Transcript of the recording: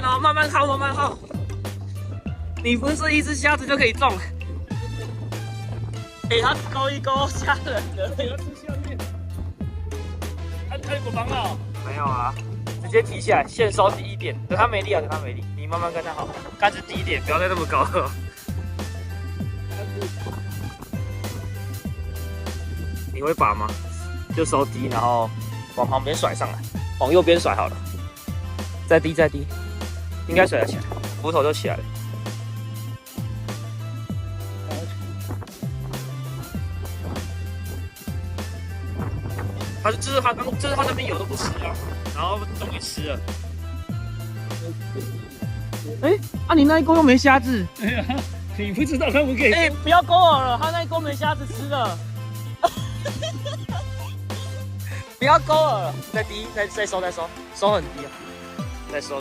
慢哦，慢慢靠，慢慢靠。你不是一只虾子就可以中。他勾一勾吓人了。要吃下面。他有果帮了。没有啊，直接提起来，现收低一点，等它没力啊，等它没力，你慢慢跟它好，杆子低一点，不要再那么高了。你会把吗？就收低，然后往旁边甩上来，往右边甩好了，再低再低，应该甩得起来，浮头就起来了。就是他那边有都不吃啊，然后终于吃了。你那一钩又没虾子。哎呀，你不知道他们可以。不要勾饵了，他那一钩没虾子吃了。不要勾饵了，再低，再收，收很低啊，再收。